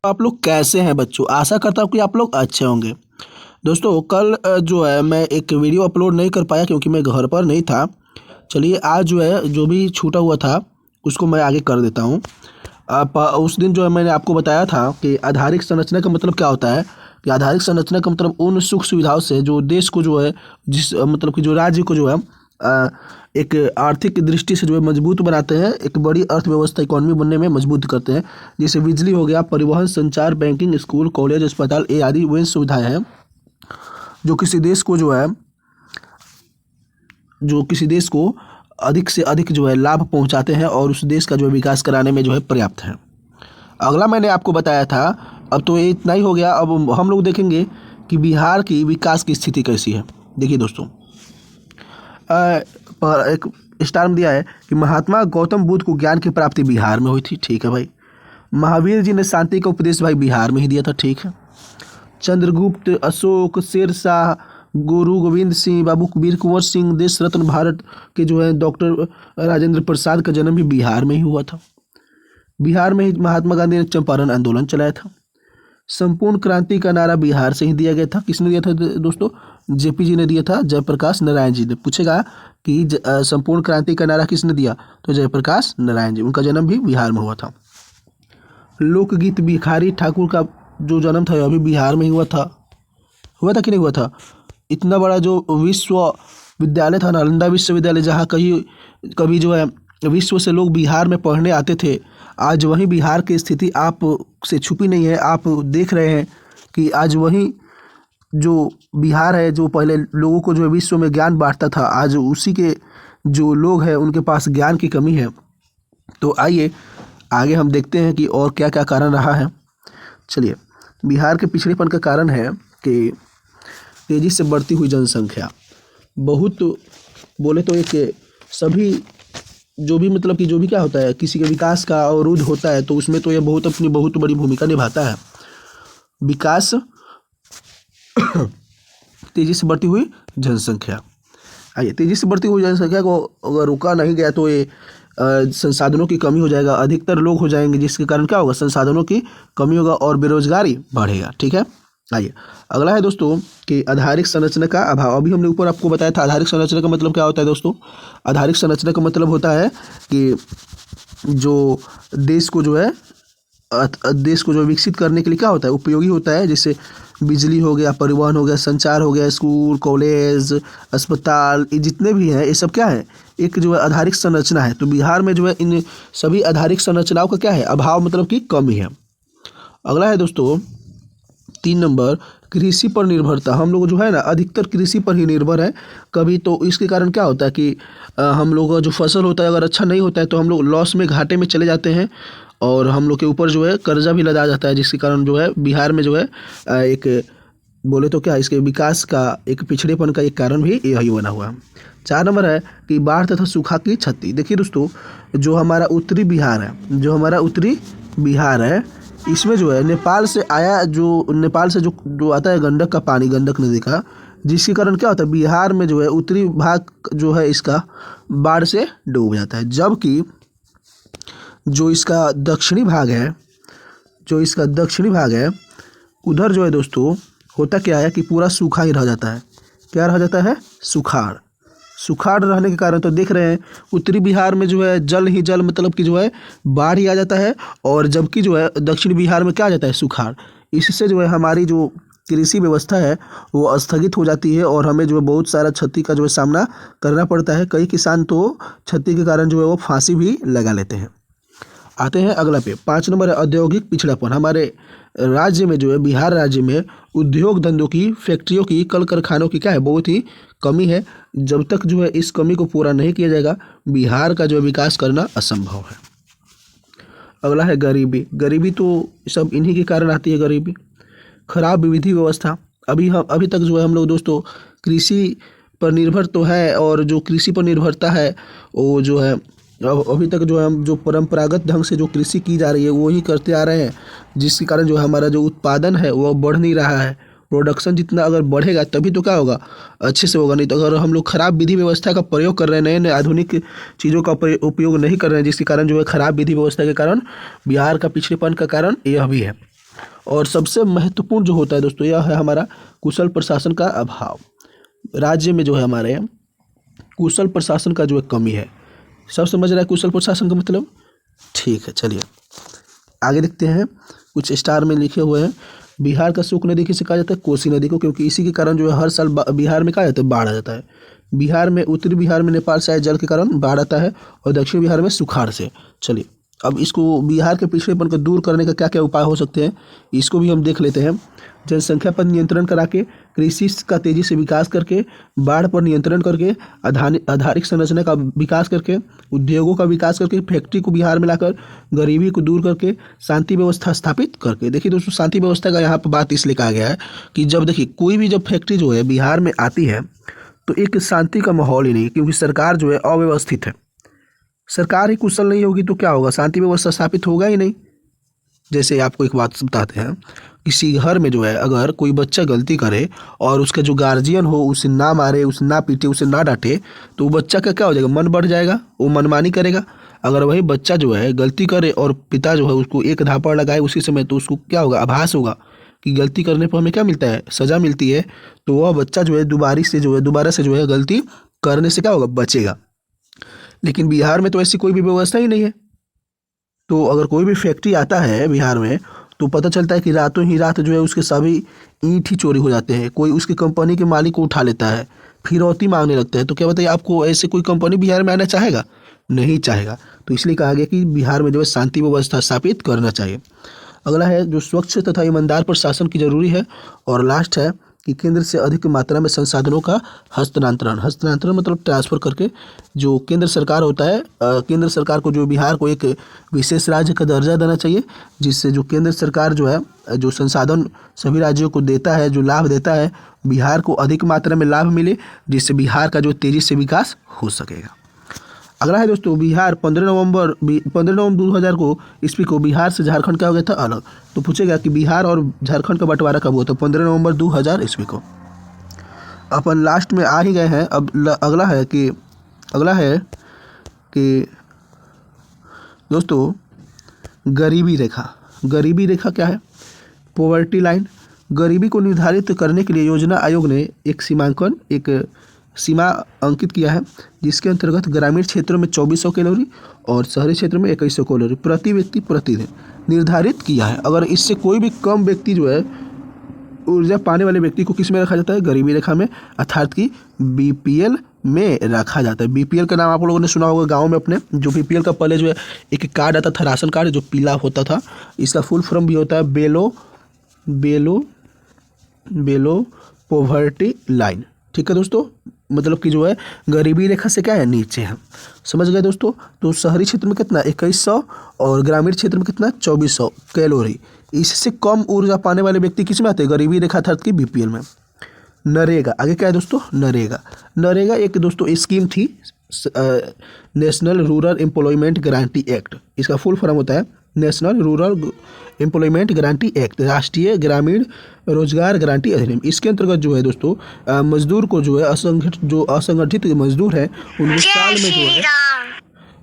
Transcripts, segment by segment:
आप लोग कैसे हैं बच्चों? आशा करता हूँ कि आप लोग अच्छे होंगे। दोस्तों कल जो है मैं एक वीडियो अपलोड नहीं कर पाया क्योंकि मैं घर पर नहीं था। चलिए आज जो है जो भी छूटा हुआ था उसको मैं आगे कर देता हूँ। उस दिन जो है मैंने आपको बताया था कि आधारिक संरचना का मतलब क्या होता है कि आधारिक संरचना का मतलब उन सुख सुविधाओं से जो देश को जो है जिस मतलब कि जो राज्य को जो है अ, एक आर्थिक दृष्टि से जो है मजबूत बनाते हैं, एक बड़ी अर्थव्यवस्था इकोनॉमी बनने में मजबूत करते हैं। जैसे बिजली हो गया, परिवहन, संचार, बैंकिंग, स्कूल, कॉलेज, अस्पताल ये आदि वे सुविधाएं हैं जो किसी देश को जो है जो किसी देश को अधिक से अधिक जो है लाभ पहुंचाते हैं और उस देश का जो है विकास कराने में जो है पर्याप्त है। अगला मैंने आपको बताया था, अब तो ये इतना ही हो गया। अब हम लोग देखेंगे कि बिहार की विकास की स्थिति कैसी है। देखिए दोस्तों, पर एक स्टार में दिया है कि महात्मा गौतम बुद्ध को ज्ञान की प्राप्ति बिहार में हुई थी। ठीक है भाई। महावीर जी ने शांति का उपदेश भाई बिहार में ही दिया था। ठीक है। चंद्रगुप्त, अशोक, शेरशाह, गुरु गोविंद सिंह, बाबू वीर कुंवर सिंह, देश रत्न भारत के जो है डॉक्टर राजेंद्र प्रसाद का जन्म भी बिहार में ही हुआ था। बिहार में ही महात्मा गांधी ने चंपारण आंदोलन चलाया था। संपूर्ण क्रांति का नारा बिहार से ही दिया गया था। किसने दिया था दोस्तों? जेपी जी ने दिया था, जयप्रकाश नारायण जी ने। पूछेगा कि संपूर्ण क्रांति का नारा किसने दिया, तो जयप्रकाश नारायण जी। उनका जन्म भी बिहार में हुआ था। लोकगीत भिखारी ठाकुर का जो जन्म था अभी बिहार में ही हुआ था कि नहीं हुआ था? इतना बड़ा जो विश्वविद्यालय था, नालंदा विश्वविद्यालय, जहाँ कहीं कभी जो है विश्व से लोग बिहार में पढ़ने आते थे, आज वहीं बिहार की स्थिति आप से छुपी नहीं है। आप देख रहे हैं कि आज वहीं जो बिहार है, जो पहले लोगों को जो है विश्व में ज्ञान बांटता था, आज उसी के जो लोग हैं उनके पास ज्ञान की कमी है। तो आइए आगे हम देखते हैं कि और क्या क्या कारण रहा है। चलिए, बिहार के पिछड़ेपन का कारण है कि तेजी से बढ़ती हुई जनसंख्या। बहुत बोले तो एक सभी जो भी मतलब कि जो भी क्या होता है किसी के विकास का अवरोध होता है तो उसमें तो यह अपनी बहुत बड़ी भूमिका निभाता है। विकास तेजी से बढ़ती हुई जनसंख्या। आइए, तेजी से बढ़ती हुई जनसंख्या को अगर रोका नहीं गया तो ये संसाधनों की कमी हो जाएगा, अधिकतर लोग हो जाएंगे, जिसके कारण क्या होगा, संसाधनों की कमी होगा और बेरोजगारी बढ़ेगा। ठीक है। आइए, अगला है दोस्तों कि आधारिक संरचना का अभाव। अभी हमने ऊपर आपको बताया था आधारिक संरचना का मतलब क्या होता है दोस्तों। आधारिक संरचना का मतलब होता है कि जो देश को जो है देश को जो विकसित करने के लिए क्या होता है, उपयोगी होता है। जैसे बिजली हो गया, परिवहन हो गया, संचार हो गया, स्कूल, कॉलेज, अस्पताल, ये जितने भी हैं ये सब क्या है, एक जो है आधारिक संरचना है। तो बिहार में जो है इन सभी आधारिक संरचनाओं का क्या है, अभाव मतलब कि कमी है। अगला है दोस्तों 3 नंबर, कृषि पर निर्भरता। हम लोग जो है ना अधिकतर कृषि पर ही निर्भर है। कभी तो इसके कारण क्या होता है कि हम लोग का जो फसल होता है अगर अच्छा नहीं होता है तो हम लोग लॉस में, घाटे में चले जाते हैं और हम लोग के ऊपर जो है कर्जा भी लदा जाता है, जिसके कारण जो है बिहार में जो है एक बोले तो क्या इसके विकास का एक पिछड़ेपन का एक कारण भी यही बना हुआ है। 4 नंबर है कि बाढ़ तथा सूखा की क्षति। देखिए दोस्तों, जो हमारा उत्तरी बिहार है इसमें जो है नेपाल से जो जो आता है गंडक का पानी, गंडक नदी का, जिसके कारण क्या होता है बिहार में जो है उत्तरी भाग जो है इसका बाढ़ से डूब जाता है। जबकि जो इसका दक्षिणी भाग है उधर जो है दोस्तों होता क्या है कि पूरा सूखा ही रह जाता है। क्या रह जाता है? सुखाड़ रहने के कारण तो देख रहे हैं उत्तरी बिहार में जो है जल ही जल, मतलब कि जो है बाढ़ ही आ जाता है, और जबकि जो है दक्षिण बिहार में क्या आ जाता है, सुखाड़। इससे जो है हमारी जो कृषि व्यवस्था है वो स्थगित हो जाती है और हमें जो है बहुत सारा क्षति का जो है सामना करना पड़ता है। कई किसान तो क्षति के कारण जो है वो फांसी भी लगा लेते हैं। आते हैं अगला पे, 5 नंबर है औद्योगिक पिछड़ापन। हमारे राज्य में जो है बिहार राज्य में उद्योग धंधों की, फैक्ट्रियों की, कल कारखानों की क्या है, बहुत ही कमी है। जब तक जो है इस कमी को पूरा नहीं किया जाएगा बिहार का जो है विकास करना असंभव है। अगला है गरीबी। गरीबी तो सब इन्हीं के कारण आती है, गरीबी। खराब विधि व्यवस्था। अभी तक जो है हम लोग दोस्तों कृषि पर निर्भर तो है, और जो कृषि पर निर्भरता है वो जो है अभी तक जो है हम जो परंपरागत ढंग से जो कृषि की जा रही है वो ही करते आ रहे हैं, जिसके कारण जो हमारा जो उत्पादन है वो बढ़ नहीं रहा है। प्रोडक्शन जितना अगर बढ़ेगा तभी तो क्या होगा, अच्छे से होगा। नहीं तो अगर हम लोग खराब विधि व्यवस्था का प्रयोग कर रहे हैं, नए नए आधुनिक चीज़ों का उपयोग नहीं कर रहे हैं, जिसके कारण जो है खराब विधि व्यवस्था के कारण बिहार का पिछड़ेपन का कारण यह भी है। और सबसे महत्वपूर्ण जो होता है दोस्तों यह है हमारा कुशल प्रशासन का अभाव। राज्य में जो है हमारे कुशल प्रशासन का जो है कमी है। सब समझ रहा है कुशल प्रशासन का मतलब? ठीक है, चलिए आगे देखते हैं। कुछ स्टार में लिखे हुए हैं, बिहार का शुक्ल नदी किसे कहा जाता है? कोसी नदी को, क्योंकि इसी के कारण जो है हर साल बिहार में कहा जाता है बाढ़ आ जाता है। बिहार में, उत्तरी बिहार में नेपाल से आए जल के कारण बाढ़ आता है और दक्षिण बिहार में सुखाड़ से। चलिए अब इसको बिहार के पिछड़ेपन को दूर करने का क्या क्या उपाय हो सकते हैं इसको भी हम देख लेते हैं। जनसंख्या पर नियंत्रण करा के, कृषि का तेजी से विकास करके, बाढ़ पर नियंत्रण करके, आधारिक संरचना का विकास करके, उद्योगों का विकास करके, फैक्ट्री को बिहार में लाकर, गरीबी को दूर करके, शांति व्यवस्था स्थापित करके। देखिए दोस्तों, शांति व्यवस्था का यहाँ पर बात इसलिए कहा गया है कि जब देखिए कोई भी जब फैक्ट्री जो है बिहार में आती है तो एक शांति का माहौल ही नहीं, क्योंकि सरकार जो है अव्यवस्थित है। सरकार ही कुशल नहीं होगी तो क्या होगा? शांति व्यवस्था स्थापित होगा ही नहीं। जैसे आपको एक बात बताते हैं, किसी घर में जो है अगर कोई बच्चा गलती करे और उसका जो गार्जियन हो उसे ना मारे, उसे ना पीटे, उसे ना डांटे, तो वो बच्चा का क्या हो जाएगा? मन बढ़ जाएगा, वो मनमानी करेगा। अगर वही बच्चा जो है गलती करे और पिता जो है उसको एक धापड़ लगाए उसी समय, तो उसको क्या होगा? आभास होगा कि गलती करने पर हमें क्या मिलता है? सज़ा मिलती है। तो वह बच्चा जो है दोबारा से जो है गलती करने से क्या होगा? बचेगा। लेकिन बिहार में तो ऐसी कोई भी व्यवस्था ही नहीं है। तो अगर कोई भी फैक्ट्री आता है बिहार में तो पता चलता है कि रातों ही रात जो है उसके सभी ईंट ही चोरी हो जाते हैं। कोई उसकी कंपनी के मालिक को उठा लेता है, फिरौती मांगने लगता है। तो क्या बताइए, आपको ऐसे कोई कंपनी बिहार में आना चाहेगा? नहीं चाहेगा। तो इसलिए कहा गया कि बिहार में जो है शांति व्यवस्था स्थापित करना चाहिए। अगला है जो स्वच्छ तथा ईमानदार प्रशासन की जरूरी है। और लास्ट है कि केंद्र से अधिक मात्रा में संसाधनों का हस्तांतरण मतलब ट्रांसफ़र करके, जो केंद्र सरकार होता है, केंद्र सरकार को जो बिहार को एक विशेष राज्य का दर्जा देना चाहिए, जिससे जो केंद्र सरकार जो है जो संसाधन सभी राज्यों को देता है, जो लाभ देता है, बिहार को अधिक मात्रा में लाभ मिले, जिससे बिहार का जो तेज़ी से विकास हो सकेगा। अगला है दोस्तों, बिहार 15 नवंबर 2000 को ईस्वी को बिहार से झारखंड क्या हो गया था? अलग। तो पूछेगा कि बिहार और झारखंड का बंटवारा कब हुआ था? 15 नवंबर 2000 ईस्वी को। अपन लास्ट में आ ही गए हैं। अब अगला है कि दोस्तों गरीबी रेखा क्या है? Poverty line. गरीबी को निर्धारित करने के लिए योजना आयोग ने एक सीमा अंकित किया है, जिसके अंतर्गत ग्रामीण क्षेत्रों में 2400 कैलोरी और शहरी क्षेत्रों में 2100 कैलोरी प्रति व्यक्ति प्रतिदिन निर्धारित किया है। अगर इससे कोई भी कम व्यक्ति जो है ऊर्जा पाने वाले व्यक्ति को किस में रखा जाता है? गरीबी रेखा में, अर्थात कि बीपीएल में रखा जाता है। बीपीएल का नाम आप लोगों ने सुना होगा गाँव में अपने। जो बीपीएल का पहले जो है एक कार्ड आता था, राशन कार्ड, जो पीला होता था। इसका फुल फॉर्म भी होता है बेलो पॉवर्टी लाइन। ठीक है दोस्तों, मतलब कि जो है गरीबी रेखा से क्या है? नीचे है। समझ गए दोस्तों? तो शहरी क्षेत्र में कितना? 2100 और ग्रामीण क्षेत्र में कितना? 2400 कैलोरी। इससे कम ऊर्जा पाने वाले व्यक्ति किस में आते हैं? गरीबी रेखा अर्थात की बीपीएल में। नरेगा, आगे क्या है दोस्तों? नरेगा एक दोस्तों स्कीम थी, national rural employment guarantee act. इसका फुल फॉर्म होता है national rural employment guarantee act, राष्ट्रीय ग्रामीण रोजगार गारंटी अधिनियम। इसके अंतर्गत जो है दोस्तों मजदूर को जो है असंगठित मजदूर हैं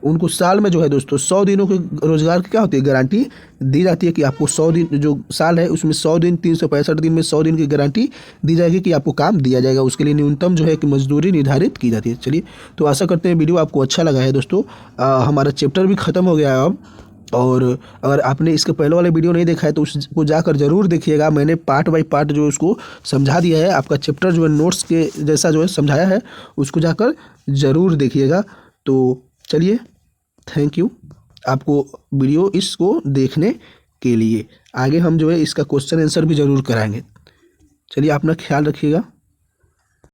उनको साल में जो है दोस्तों 100 दिनों के रोजगार की क्या होती है? गारंटी दी जाती है कि आपको 100 दिन, जो साल है उसमें 100 दिन, 365 दिन में 100 दिन की गारंटी दी जाएगी कि आपको काम दिया जाएगा। उसके लिए न्यूनतम जो है कि मजदूरी निर्धारित की जाती है। चलिए, तो आशा करते हैं वीडियो आपको अच्छा लगा है दोस्तों। हमारा चैप्टर भी ख़त्म हो गया है अब। और अगर आपने इसके पहले वाले वीडियो नहीं देखा है तो उसको जाकर ज़रूर देखिएगा। मैंने पार्ट बाय पार्ट जो उसको समझा दिया है। आपका चैप्टर जो है नोट्स के जैसा जो है समझाया है, उसको जाकर ज़रूर देखिएगा। तो चलिए, थैंक यू आपको वीडियो इसको देखने के लिए। आगे हम जो है इसका क्वेश्चन आंसर भी ज़रूर कराएंगे। चलिए, अपना ख्याल रखिएगा।